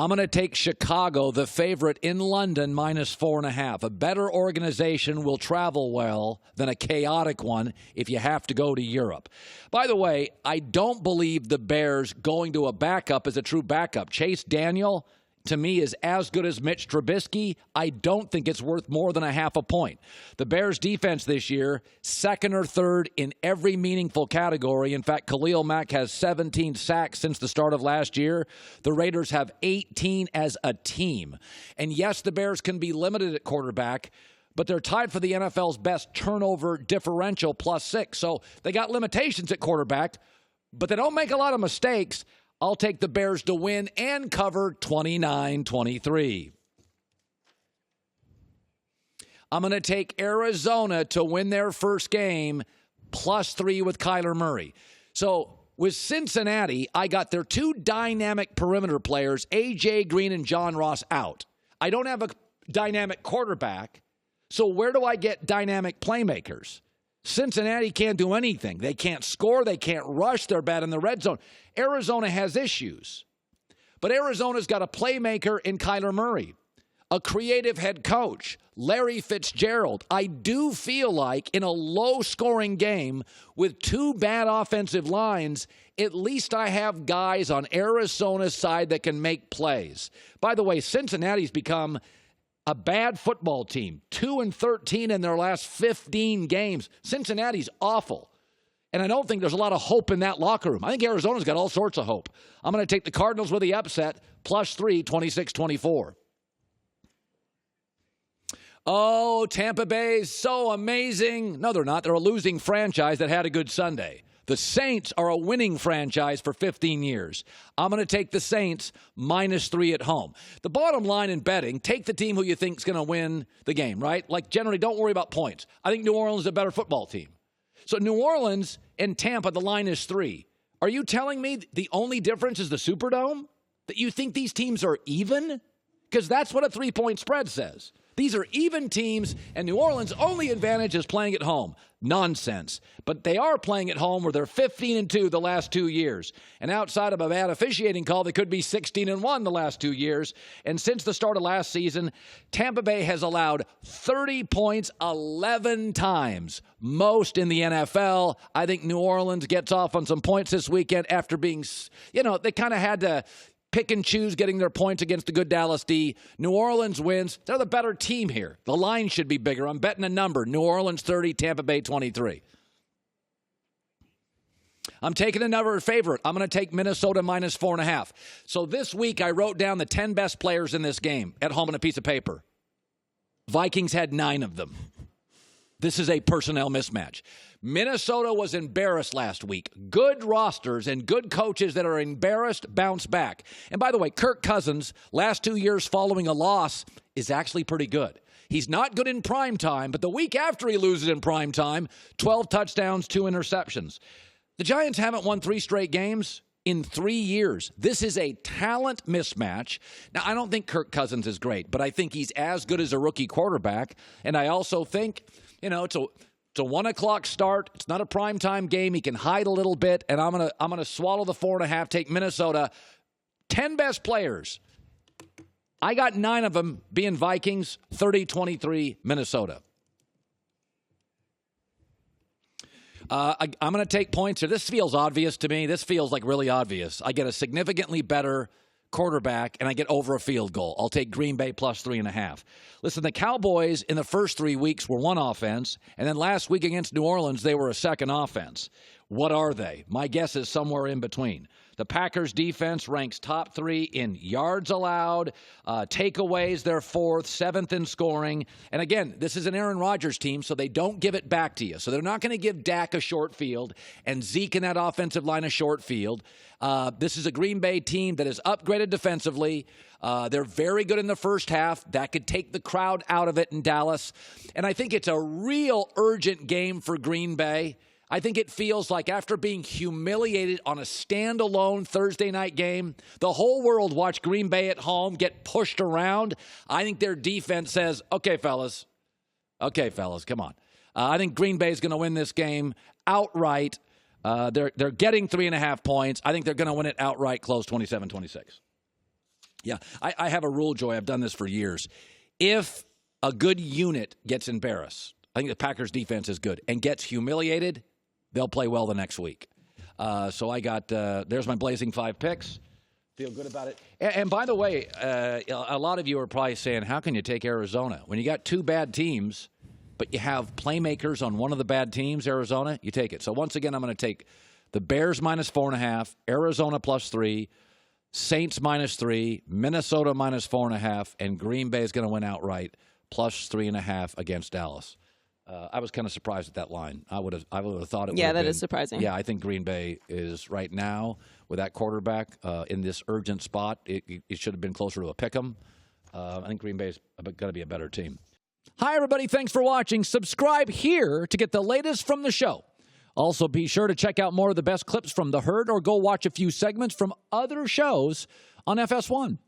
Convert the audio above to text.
I'm going to take Chicago, the favorite in London, minus 4.5. A better organization will travel well than a chaotic one if you have to go to Europe. By the way, I don't believe the Bears going to a backup is a true backup. Chase Daniel, to me, is as good as Mitch Trubisky. I don't think it's worth more than 0.5 point. The Bears' defense this year, second or third in every meaningful category. In fact, Khalil Mack has 17 sacks since the start of last year. The Raiders have 18 as a team. And yes, the Bears can be limited at quarterback, but they're tied for the NFL's best turnover differential, +6. So they got limitations at quarterback, but they don't make a lot of mistakes. I'll take the Bears to win and cover 29-23. I'm going to take Arizona to win their first game, +3 with Kyler Murray. So with Cincinnati, I got their two dynamic perimeter players, A.J. Green and John Ross, out. I don't have a dynamic quarterback, so where do I get dynamic playmakers? Cincinnati can't do anything. They can't score. They can't rush. They're bad in the red zone. Arizona has issues. But Arizona's got a playmaker in Kyler Murray, a creative head coach, Larry Fitzgerald. I do feel like in a low-scoring game with two bad offensive lines, at least I have guys on Arizona's side that can make plays. By the way, Cincinnati's become a bad football team, 2-13 in their last 15 games. Cincinnati's awful. And I don't think there's a lot of hope in that locker room. I think Arizona's got all sorts of hope. I'm going to take the Cardinals with the upset, +3, 26-24. Oh, Tampa Bay's so amazing. No, they're not. They're a losing franchise that had a good Sunday. The Saints are a winning franchise for 15 years. I'm going to take the Saints -3 at home. The bottom line in betting, take the team who you think is going to win the game, right? Like, generally, don't worry about points. I think New Orleans is a better football team. So New Orleans and Tampa, the line is 3. Are you telling me the only difference is the Superdome? That you think these teams are even? Because that's what a 3-point spread says. These are even teams, and New Orleans' only advantage is playing at home. Nonsense. But they are playing at home where they're 15-2 the last 2 years. And outside of a bad officiating call, they could be 16-1 the last 2 years. And since the start of last season, Tampa Bay has allowed 30 points 11 times, most in the NFL. I think New Orleans gets off on some points this weekend after being, they kind of had to pick and choose getting their points against the good Dallas D. New Orleans wins. They're the better team here. The line should be bigger. I'm betting a number. New Orleans 30, Tampa Bay 23. I'm taking another favorite. I'm going to take Minnesota -4.5. So this week I wrote down the 10 best players in this game at home on a piece of paper. Vikings had 9 of them. This is a personnel mismatch. Minnesota was embarrassed last week. Good rosters and good coaches that are embarrassed bounce back. And by the way, Kirk Cousins, last 2 years following a loss, is actually pretty good. He's not good in prime time, but the week after he loses in prime time, 12 touchdowns, 2 interceptions. The Giants haven't won 3 straight games in 3 years. This is a talent mismatch. Now, I don't think Kirk Cousins is great, but I think he's as good as a rookie quarterback. And I also think, it's a 1 o'clock start. It's not a primetime game. He can hide a little bit, and I'm gonna swallow the 4.5, take Minnesota. 10 best players. I got 9 of them being Vikings, 30-23 Minnesota. I'm going to take points here. This feels obvious to me. This feels like really obvious. I get a significantly better quarterback, and I get over a field goal. I'll take Green Bay +3.5. Listen, the Cowboys in the first 3 weeks were one offense, and then last week against New Orleans, they were a second offense. What are they? My guess is somewhere in between. The Packers' defense ranks top 3 in yards allowed, takeaways, they're 4th, 7th in scoring. And again, this is an Aaron Rodgers team, so they don't give it back to you. So they're not going to give Dak a short field and Zeke in that offensive line a short field. This is a Green Bay team that is upgraded defensively. They're very good in the first half. That could take the crowd out of it in Dallas. And I think it's a real urgent game for Green Bay. I think it feels like after being humiliated on a standalone Thursday night game, the whole world watched Green Bay at home get pushed around. I think their defense says, okay, fellas, come on. I think Green Bay is going to win this game outright. They're getting 3.5 points. I think they're going to win it outright, close 27-26. Yeah, I have a rule, Joy. I've done this for years. If a good unit gets embarrassed, I think the Packers defense is good, and gets humiliated, they'll play well the next week. So I got, there's my Blazing 5 picks. Feel good about it. And by the way, a lot of you are probably saying, how can you take Arizona? When you got two bad teams, but you have playmakers on one of the bad teams, Arizona, you take it. So once again, I'm going to take the Bears minus 4.5, Arizona plus 3, Saints minus 3, Minnesota minus 4.5, and Green Bay is going to win outright plus 3.5 against Dallas. I was kind of surprised at that line. I would have thought it would have been. Yeah, that is surprising. Yeah, I think Green Bay is right now with that quarterback in this urgent spot. It should have been closer to a pick 'em. I think Green Bay is going to be a better team. Hi, everybody. Thanks for watching. Subscribe here to get the latest from the show. Also, be sure to check out more of the best clips from The Herd or go watch a few segments from other shows on FS1.